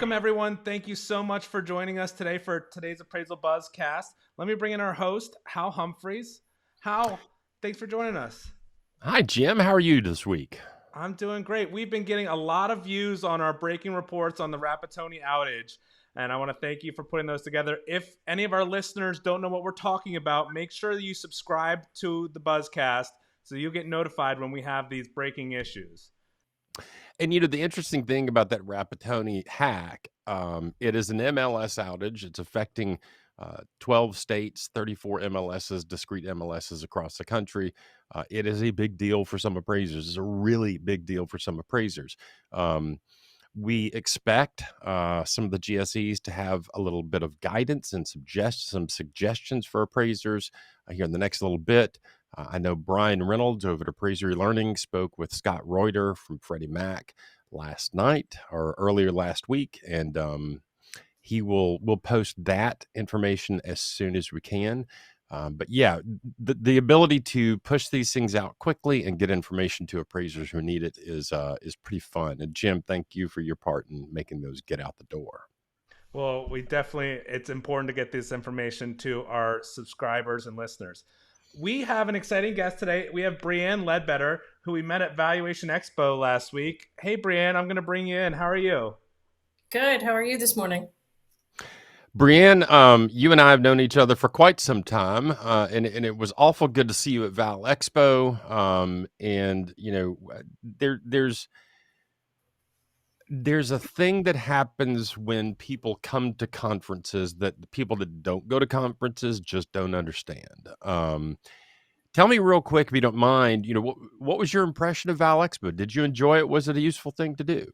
Welcome, everyone. Thank you so much for joining us today for today's Appraisal Buzzcast. Let me bring in our host, Hal Humphreys. Hal, thanks for joining us. Hi, Jim. How are you this week? I'm doing great. We've been getting a lot of views on our breaking reports on the Rappatonio outage, and I want to thank you for putting those together. If any of our listeners don't know what we're talking about, make sure that you subscribe to the Buzzcast so you'll get notified when we have these breaking issues. And the interesting thing about that Rappatonio hack, it is an MLS outage. It's affecting 12 states, 34 MLSs, discrete MLSs across the country. It is a big deal for some appraisers. It's a really big deal for some appraisers. We expect some of the GSEs to have a little bit of guidance and some suggestions for appraisers here in the next little bit. I know Brian Reynolds over at Appraiser Learning spoke with Scott Reuter from Freddie Mac last night or earlier last week, and we'll post that information as soon as we can. But yeah, the ability to push these things out quickly and get information to appraisers who need it is pretty fun. And Jim, thank you for your part in making those get out the door. Well, it's important to get this information to our subscribers and listeners. We have an exciting guest today. We have Brianne Ledbetter, who we met at Valuation Expo last week. Hey, Brianne, I'm going to bring you in. How are you? Good. How are you this morning? Brianne, you and I have known each other for quite some time, and it was awful good to see you at Val Expo. There's a thing that happens when people come to conferences that the people that don't go to conferences just don't understand. Tell me real quick, if you don't mind, what was your impression of Val Expo? Did you enjoy it? Was it a useful thing to do?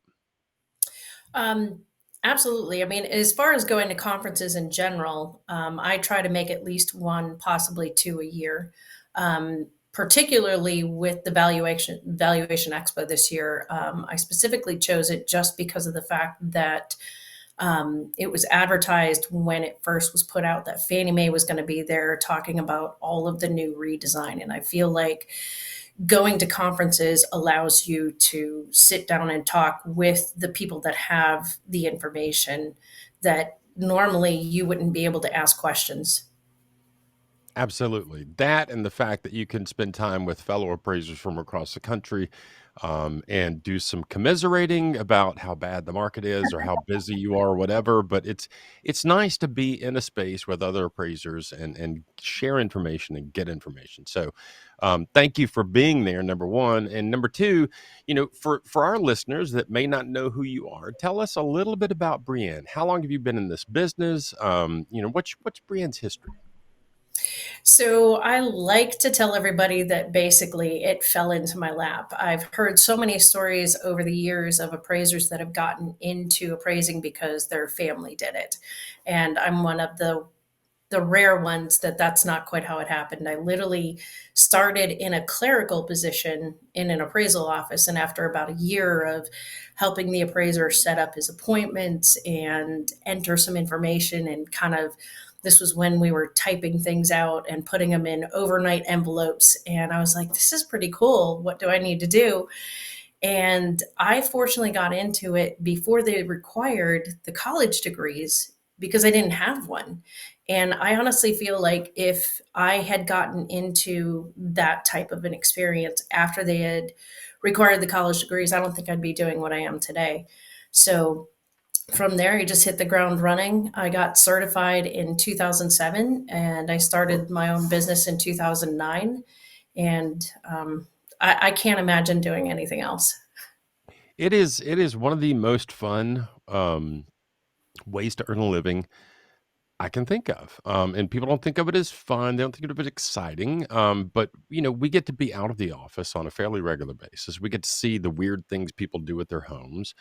Absolutely. I mean, as far as going to conferences in general, I try to make at least one, possibly two a year. Particularly with the valuation expo this year, I specifically chose it just because of the fact that it was advertised when it first was put out that Fannie Mae was going to be there talking about all of the new redesign. And I feel like going to conferences allows you to sit down and talk with the people that have the information that normally you wouldn't be able to ask questions. Absolutely. That and the fact that you can spend time with fellow appraisers from across the country and do some commiserating about how bad the market is or how busy you are or whatever. But it's nice to be in a space with other appraisers and share information and get information. So thank you for being there, number one. And number two, for our listeners that may not know who you are, tell us a little bit about Brianne. How long have you been in this business? What's Brianne's history? So I like to tell everybody that basically it fell into my lap. I've heard so many stories over the years of appraisers that have gotten into appraising because their family did it. And I'm one of the rare ones that's not quite how it happened. I literally started in a clerical position in an appraisal office. And after about a year of helping the appraiser set up his appointments and enter some information and this was when we were typing things out and putting them in overnight envelopes. And I was like, this is pretty cool. What do I need to do? And I fortunately got into it before they required the college degrees because I didn't have one. And I honestly feel like if I had gotten into that type of an experience after they had required the college degrees, I don't think I'd be doing what I am today. So from there, I just hit the ground running. I got certified in 2007 and I started my own business in 2009. And I can't imagine doing anything else. It is one of the most fun ways to earn a living I can think of. And people don't think of it as fun. They don't think of it as exciting. But we get to be out of the office on a fairly regular basis. We get to see the weird things people do at their homes.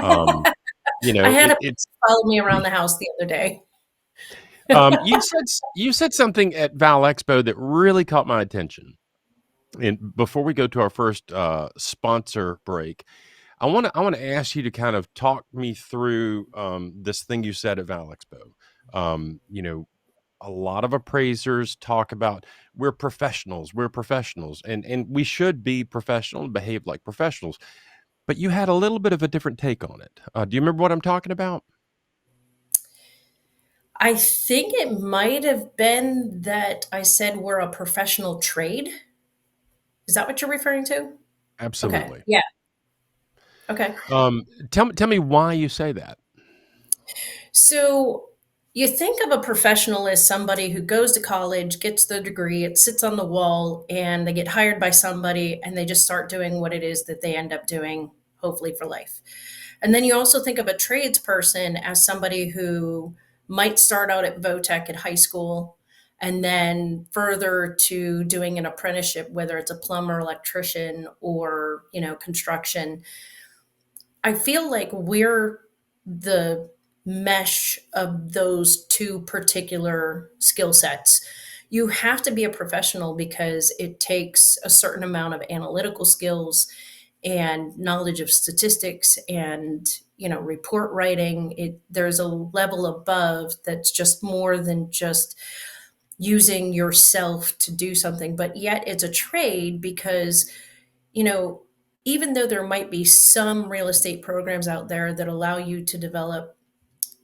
Um, I had a it's follow me around the house the other day. you said something at Val Expo that really caught my attention. And before we go to our first sponsor break, I want to ask you to kind of talk me through this thing you said at Val Expo. A lot of appraisers talk about we're professionals, and we should be professional and behave like professionals. But you had a little bit of a different take on it. Do you remember what I'm talking about? I think it might have been that I said we're a professional trade. Is that what you're referring to? Okay. Absolutely. Yeah. Okay. Tell me why you say that. So you think of a professional as somebody who goes to college, gets the degree, it sits on the wall, and they get hired by somebody and they just start doing what it is that they end up doing, hopefully for life. And then you also think of a tradesperson as somebody who might start out at Votech at high school and then further to doing an apprenticeship, whether it's a plumber, electrician, or, construction. I feel like we're the mesh of those two particular skill sets. You have to be a professional because it takes a certain amount of analytical skills and knowledge of statistics and report writing. There's a level above that's just more than just using yourself to do something, but yet it's a trade because you know, even though there might be some real estate programs out there that allow you to develop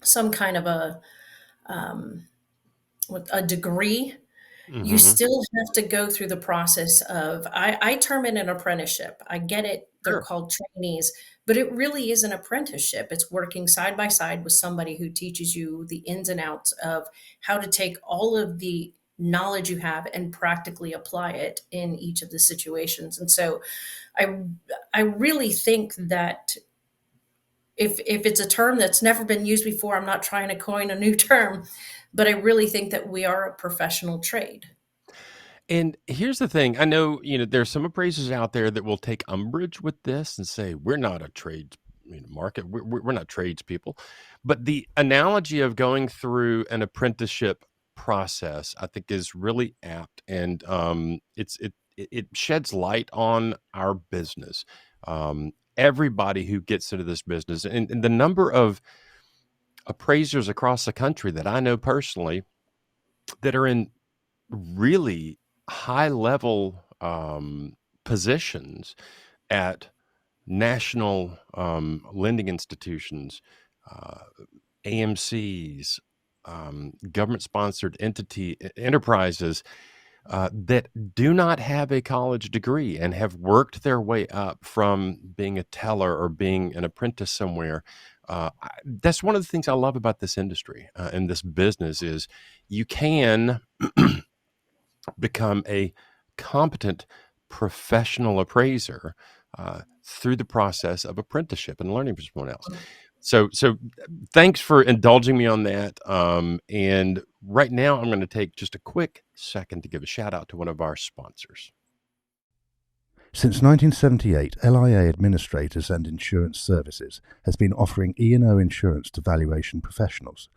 some kind of um, a degree, you Mm-hmm. still have to go through the process of, I term it an apprenticeship. I get it. They're Sure. called trainees, but it really is an apprenticeship. It's working side by side with somebody who teaches you the ins and outs of how to take all of the knowledge you have and practically apply it in each of the situations. And so I I really think that if it's a term that's never been used before, I'm not trying to coin a new term, but I really think that we are a professional trade. And here's the thing. I know, there's some appraisers out there that will take umbrage with this and say, we're not a trade market. We're not tradespeople. But the analogy of going through an apprenticeship process, I think, is really apt. And it sheds light on our business. Everybody who gets into this business, and the number of appraisers across the country that I know personally that are in really high level positions at national lending institutions, uh, AMCs, government sponsored enterprises that do not have a college degree and have worked their way up from being a teller or being an apprentice somewhere. That's one of the things I love about this industry and this business is you can become a competent professional appraiser through the process of apprenticeship and learning from someone else. So thanks for indulging me on that. And right now, I'm going to take just a quick second to give a shout out to one of our sponsors. Since 1978, LIA Administrators and Insurance Services has been offering E&O insurance to valuation professionals.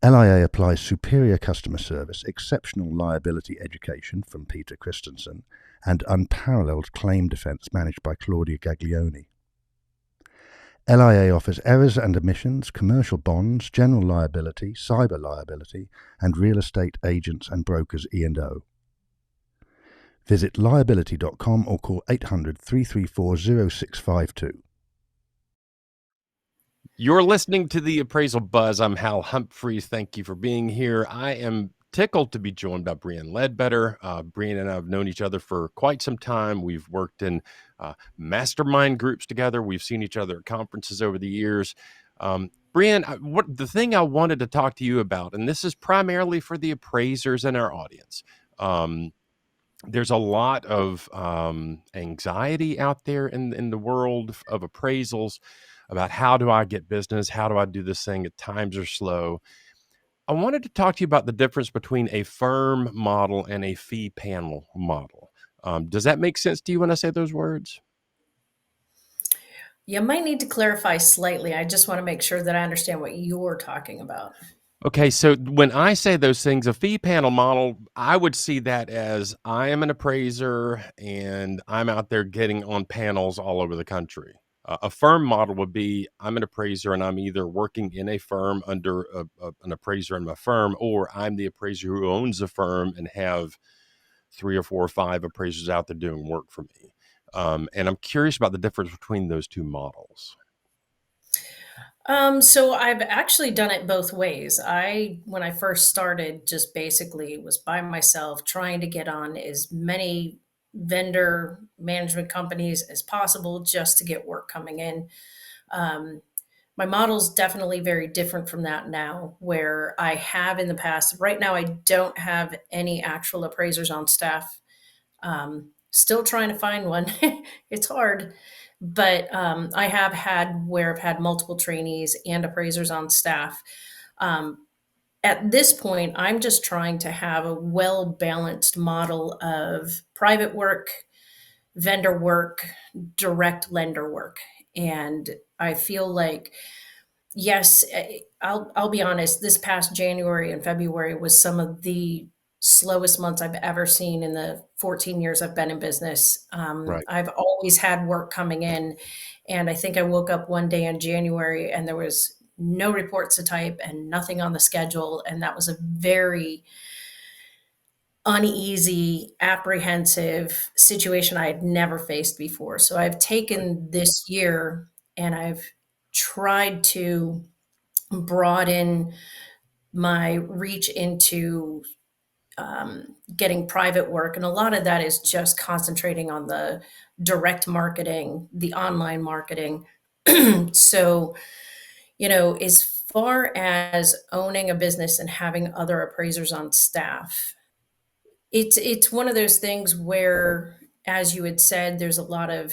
LIA applies superior customer service, exceptional liability education from Peter Christensen, and unparalleled claim defence managed by Claudia Gaglioni. LIA offers errors and omissions, commercial bonds, general liability, cyber liability, and real estate agents and brokers E&O. Visit liability.com or call 800 334 0652. You're listening to the Appraisal Buzz. I'm Hal Humphreys. Thank you for being here. I am tickled to be joined by Brianne Ledbetter. Brianne and I have known each other for quite some time. We've worked in mastermind groups together. We've seen each other at conferences over the years. Brianne, the thing I wanted to talk to you about, and this is primarily for the appraisers in our audience. There's a lot of anxiety out there in the world of appraisals about how do I get business? How do I do this thing? At times are slow. I wanted to talk to you about the difference between a firm model and a fee panel model. Does that make sense to you when I say those words? You might need to clarify slightly. I just want to make sure that I understand what you're talking about. Okay, so when I say those things, a fee panel model, I would see that as I am an appraiser and I'm out there getting on panels all over the country. A firm model would be I'm an appraiser and I'm either working in a firm under an appraiser in my firm, or I'm the appraiser who owns a firm and have 3 or 4 or 5 appraisers out there doing work for me. And I'm curious about the difference between those two models. So I've actually done it both ways. When I first started, just basically was by myself trying to get on as many vendor management companies as possible just to get work coming in. Um, my model's definitely very different from that now, where I have in the past. Right now, I don't have any actual appraisers on staff. Still trying to find one. It's hard, but I have had where I've had multiple trainees and appraisers on staff. Um, at this point, I'm just trying to have a well balanced model of private work, vendor work, direct lender work. And I feel like, yes, I'll be honest, this past January and February was some of the slowest months I've ever seen in the 14 years I've been in business. Right. I've always had work coming in, and I think I woke up one day in January and there was no reports to type and nothing on the schedule, and that was a very uneasy, apprehensive situation I had never faced before. So I've Right. taken this year and I've tried to broaden my reach into getting private work. And a lot of that is just concentrating on the direct marketing, the online marketing. So, as far as owning a business and having other appraisers on staff, it's one of those things where, as you had said, there's a lot of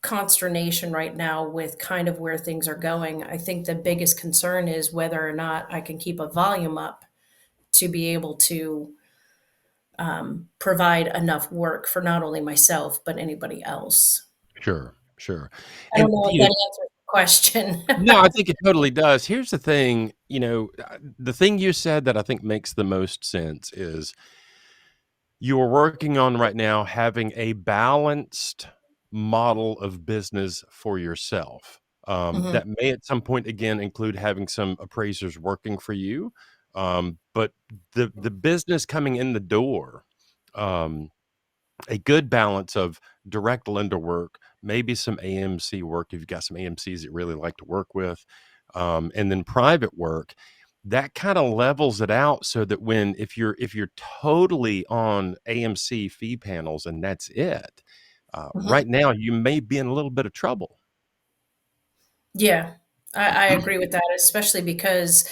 consternation right now with kind of where things are going. I think the biggest concern is whether or not I can keep a volume up to be able to provide enough work for not only myself but anybody else. Sure. Sure. I And don't know if that answers the question. no, I think it totally does. Here's the thing, the thing you said that I think makes the most sense is you are working on right now having a balanced model of business for yourself. Mhm. That may at some point again include having some appraisers working for you. But the business coming in the door, um, a good balance of direct lender work, maybe some AMC work if you've got some AMCs that you really like to work with, and then private work. That kind of levels it out so that if you're totally on AMC fee panels and that's it, Mhm. right now you may be in a little bit of trouble. Yeah, I agree with that, especially because,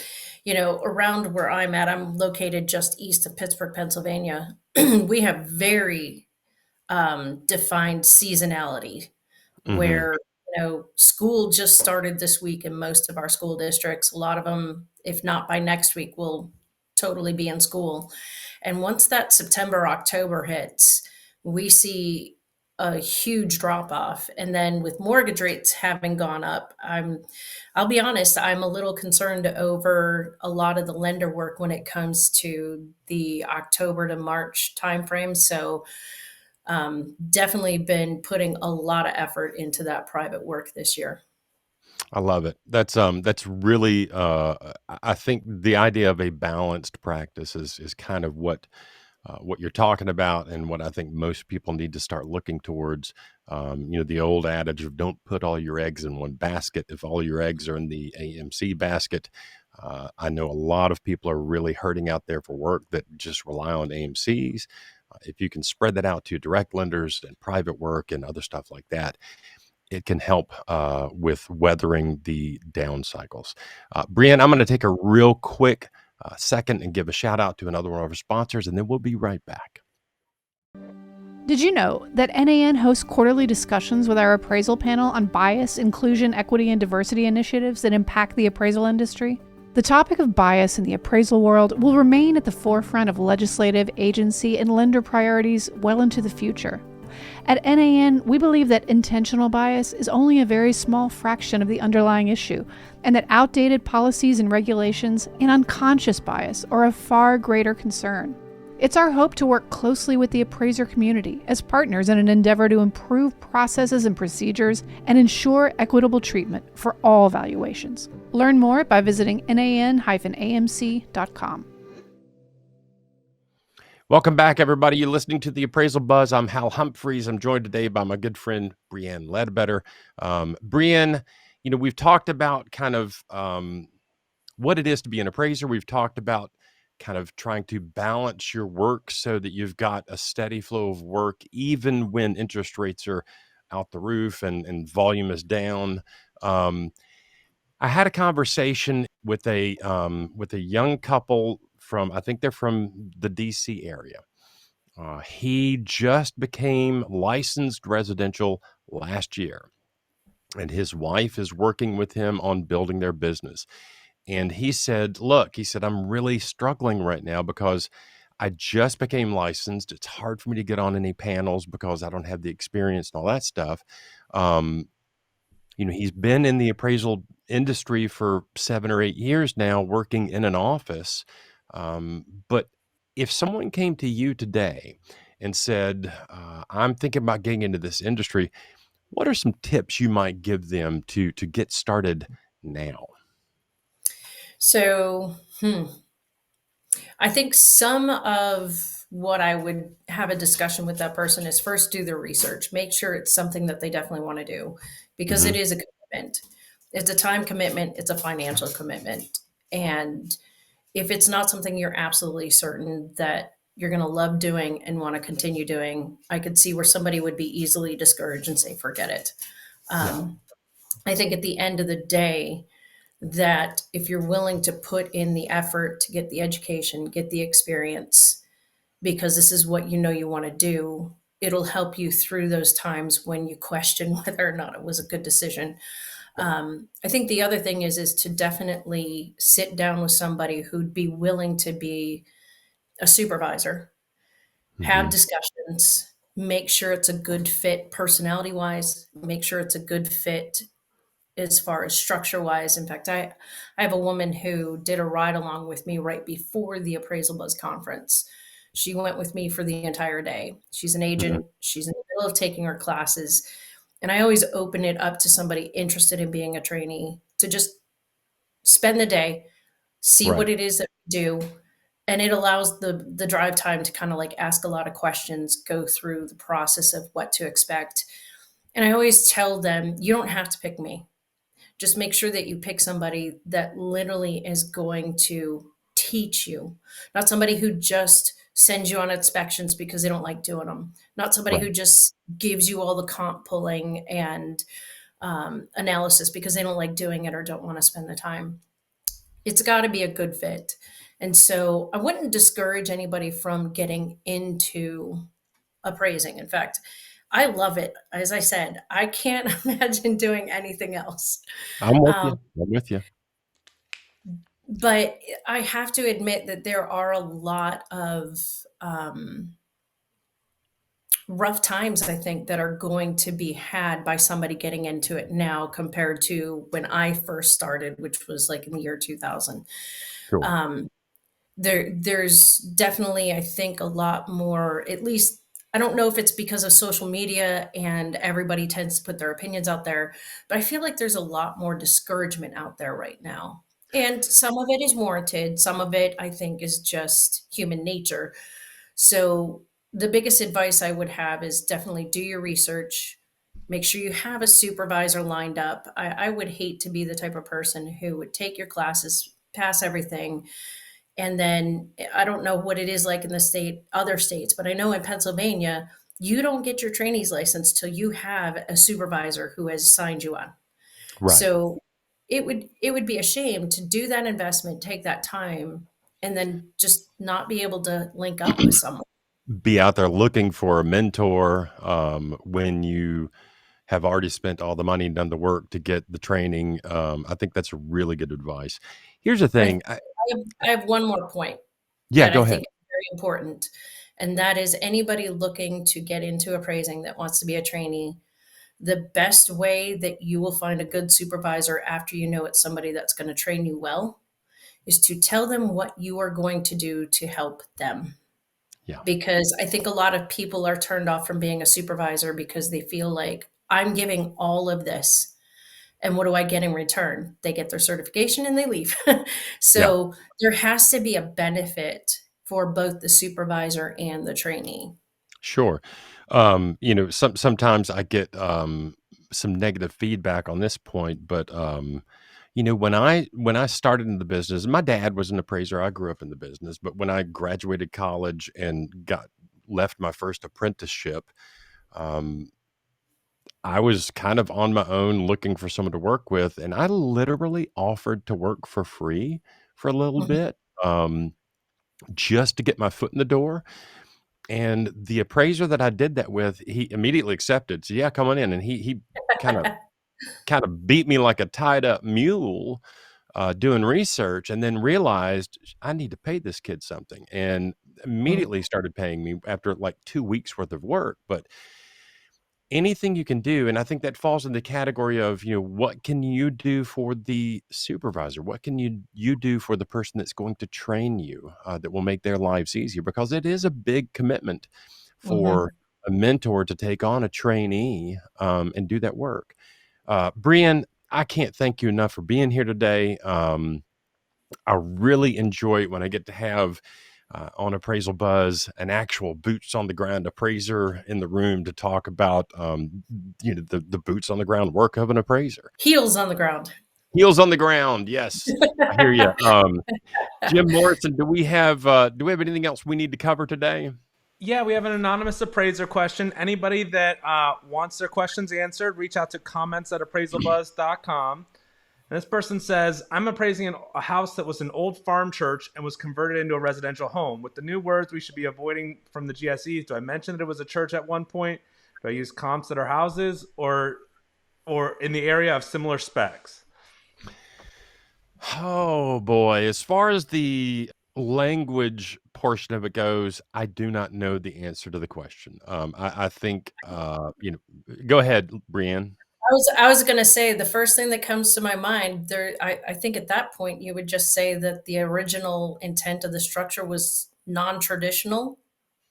around where I'm at, I'm located just east of Pittsburgh, Pennsylvania. We have very defined seasonality Hmm. where, school just started this week in most of our school districts. A lot of them, if not by next week, will totally be in school. And once that September, October hits, we see a huge drop off. And then with mortgage rates having gone up, I'll be honest, I'm a little concerned over a lot of the lender work when it comes to the October to March timeframe. So definitely been putting a lot of effort into that private work this year. I love it. That's really I think the idea of a balanced practice is kind of what you're talking about and what I think most people need to start looking towards. The old adage of don't put all your eggs in one basket. If all your eggs are in the AMC basket, I know a lot of people are really hurting out there for work that just rely on AMCs. If you can spread that out to direct lenders and private work and other stuff like that, it can help with weathering the down cycles. Brianne, I'm going to take a real quick second and give a shout out to another one of our sponsors, and then we'll be right back. Did you know that NAN hosts quarterly discussions with our appraisal panel on bias, inclusion, equity, and diversity initiatives that impact the appraisal industry? The topic of bias in the appraisal world will remain at the forefront of legislative, agency, and lender priorities well into the future. At NAN, we believe that intentional bias is only a very small fraction of the underlying issue, and that outdated policies and regulations and unconscious bias are a far greater concern. It's our hope to work closely with the appraiser community as partners in an endeavor to improve processes and procedures and ensure equitable treatment for all valuations. Learn more by visiting nan-amc.com. Welcome back, everybody. You're listening to the Appraisal Buzz. I'm Hal Humphreys. I'm joined today by my good friend, Brianne Ledbetter. Brianne, we've talked about kind of what it is to be an appraiser. We've talked about kind of trying to balance your work so that you've got a steady flow of work, even when interest rates are out the roof and volume is down. I had a conversation with a young couple from, I think they're from the DC area. He just became licensed residential last year, and his wife is working with him on building their business. And he said, look, I'm really struggling right now because I just became licensed. It's hard for me to get on any panels because I don't have the experience and all that stuff. He's been in the appraisal industry for 7 or 8 years now, working in an office. But if someone came to you today and said, I'm thinking about getting into this industry, what are some tips you might give them to get started now? So, I think some of what I would have a discussion with that person is first do their research, make sure it's something that they definitely want to do, because it is a commitment. It's a time commitment, it's a financial commitment. And if it's not something you're absolutely certain that you're going to love doing and want to continue doing, I could see where somebody would be easily discouraged and say, forget it. I think at the end of the day, that if you're willing to put in the effort to get the education, get the experience, because this is what you want to do, it'll help you through those times when you question whether or not it was a good decision. I think the other thing is to definitely sit down with somebody who'd be willing to be a supervisor, have discussions, make sure it's a good fit personality wise, make sure it's a good fit as far as structure wise. In fact, I have a woman who did a ride along with me right before the Appraisal Buzz conference. She went with me for the entire day. She's an agent. She's in the middle of taking her classes. And I always open it up to somebody interested in being a trainee to just spend the day, see what it is that we do. And it allows the drive time to kind of like ask a lot of questions, go through the process of what to expect. And I always tell them, you don't have to pick me. Just make sure that you pick somebody that literally is going to teach you, not somebody who just sends you on inspections because they don't like doing them, not somebody who just gives you all the comp pulling and analysis because they don't like doing it or don't want to spend the time. It's got to be a good fit. And so I wouldn't discourage anybody from getting into appraising. In fact, I love it. As I said, I can't imagine doing anything else. I'm with you. But I have to admit that there are a lot of rough times, I think, that are going to be had by somebody getting into it now compared to when I first started, which was like in the year 2000. Sure. There's definitely, I think, a lot more, at least I don't know if it's because of social media and everybody tends to put their opinions out there, but I feel like there's a lot more discouragement out there right now. And some of it is warranted. Some of it, I think, is just human nature. So the biggest advice I would have is definitely do your research. Make sure you have a supervisor lined up. I would hate to be the type of person who would take your classes, pass everything, and then I don't know what it is like in other states, but I know in Pennsylvania, you don't get your trainee's license till you have a supervisor who has signed you on. Right. So it would be a shame to do that investment, take that time, and then just not be able to link up with someone. Be out there looking for a mentor when you have already spent all the money and done the work to get the training. I think that's really good advice. Here's the thing. I have one more point. Yeah, go I ahead. think is very important. And that is anybody looking to get into appraising that wants to be a trainee, the best way that you will find a good supervisor after you know it's somebody that's going to train you well is to tell them what you are going to do to help them. Yeah. Because I think a lot of people are turned off from being a supervisor because they feel like I'm giving all of this. And what do I get in return? They get their certification and they leave. So there has to be a benefit for both the supervisor and the trainee. Sure. Sometimes I get some negative feedback on this point, but when I started in the business, my dad was an appraiser. I grew up in the business, but when I graduated college and left my first apprenticeship, I was kind of on my own looking for someone to work with, and I literally offered to work for free for a little bit, just to get my foot in the door. And the appraiser that I did that with, he immediately accepted. So yeah, come on in. And he kind of beat me like a tied up mule, doing research, and then realized I need to pay this kid something, and immediately started paying me after like 2 weeks worth of work. But anything you can do, and I think that falls in the category of, what can you do for the supervisor? What can you do for the person that's going to train you, that will make their lives easier? Because it is a big commitment for a mentor to take on a trainee, and do that work. Brianne, I can't thank you enough for being here today. I really enjoy it when I get to have, on Appraisal Buzz, an actual boots on the ground appraiser in the room to talk about, the boots on the ground work of an appraiser. Heels on the ground. Heels on the ground. Yes, I hear you. Jim Morrison, do we have anything else we need to cover today? Yeah, we have an anonymous appraiser question. Anybody that wants their questions answered, reach out to comments@appraisalbuzz.com. And this person says, I'm appraising a house that was an old farm church and was converted into a residential home. With the new words we should be avoiding from the GSEs, do I mention that it was a church at one point? Do I use comps that are houses or in the area of similar specs? Oh boy, as far as the language portion of it goes, I do not know the answer to the question. I think, go ahead, Brianne. I was going to say the first thing that comes to my mind there. I think at that point you would just say that the original intent of the structure was non-traditional,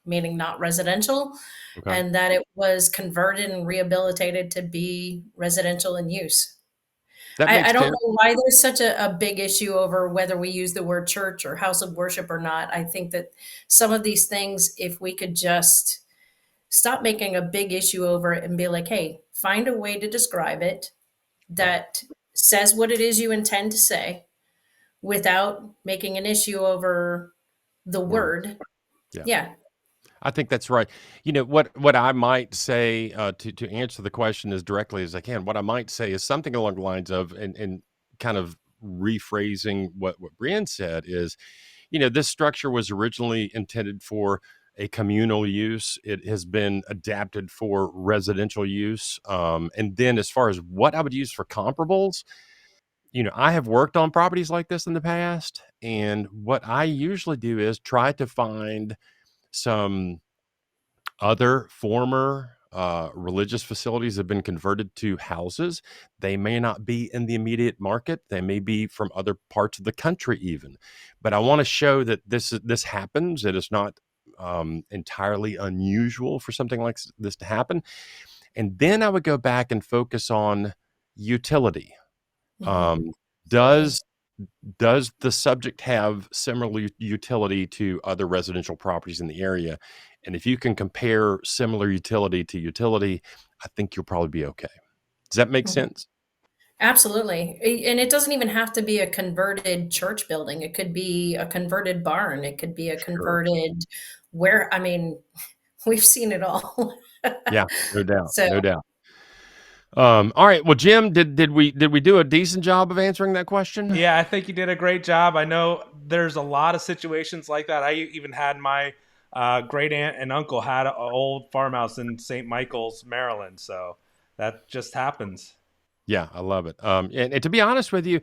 meaning not residential, Okay. and that it was converted and rehabilitated to be residential in use. That makes I don't sense. know why there's such a big issue over whether we use the word church or house of worship or not. I think that some of these things, if we could just stop making a big issue over it and be like, hey, find a way to describe it that says what it is you intend to say without making an issue over the word. Yeah. I think that's right. What I might say, to answer the question as directly as I can, what I might say is something along the lines of, and kind of rephrasing what Brianne said is, this structure was originally intended for a communal use. It has been adapted for residential use. And then as far as what I would use for comparables, I have worked on properties like this in the past. And what I usually do is try to find some other former religious facilities have been converted to houses. They may not be in the immediate market. They may be from other parts of the country even. But I want to show that this happens. It is not entirely unusual for something like this to happen. And then I would go back and focus on utility. Does the subject have similar utility to other residential properties in the area? And if you can compare similar utility to utility, I think you'll probably be okay. Does that make sense? Absolutely. And it doesn't even have to be a converted church building. It could be a converted barn. It could be a converted we've seen it all. Yeah, no doubt. So No doubt. All right. Well, Jim, did we do a decent job of answering that question? Yeah, I think you did a great job. I know there's a lot of situations like that. I even had my great aunt and uncle had an old farmhouse in St. Michael's, Maryland. So that just happens. Yeah, I love it. And to be honest with you,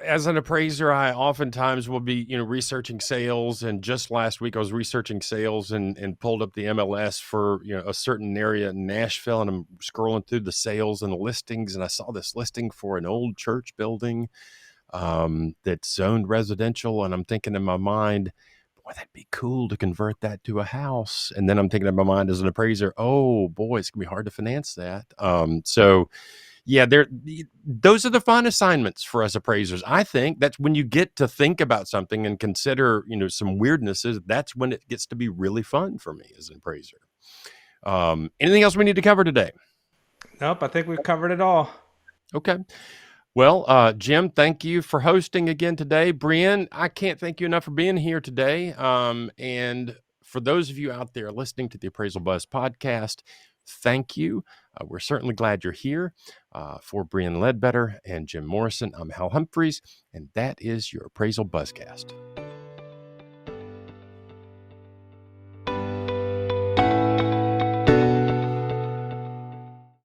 as an appraiser, I oftentimes will be, researching sales. And just last week, I was researching sales and pulled up the MLS for, a certain area in Nashville. And I'm scrolling through the sales and the listings. And I saw this listing for an old church building that's zoned residential. And I'm thinking in my mind, boy, that'd be cool to convert that to a house. And then I'm thinking in my mind as an appraiser, oh, boy, it's going to be hard to finance that. Yeah, those are the fun assignments for us appraisers. I think that's when you get to think about something and consider, some weirdnesses. That's when it gets to be really fun for me as an appraiser. Anything else we need to cover today? Nope, I think we've covered it all. Okay. Well, Jim, thank you for hosting again today. Brianne, I can't thank you enough for being here today. And for those of you out there listening to the Appraisal Buzz podcast, thank you. We're certainly glad you're here. For Brianne Ledbetter and Jim Morrison, I'm Hal Humphreys, and that is your Appraisal Buzzcast.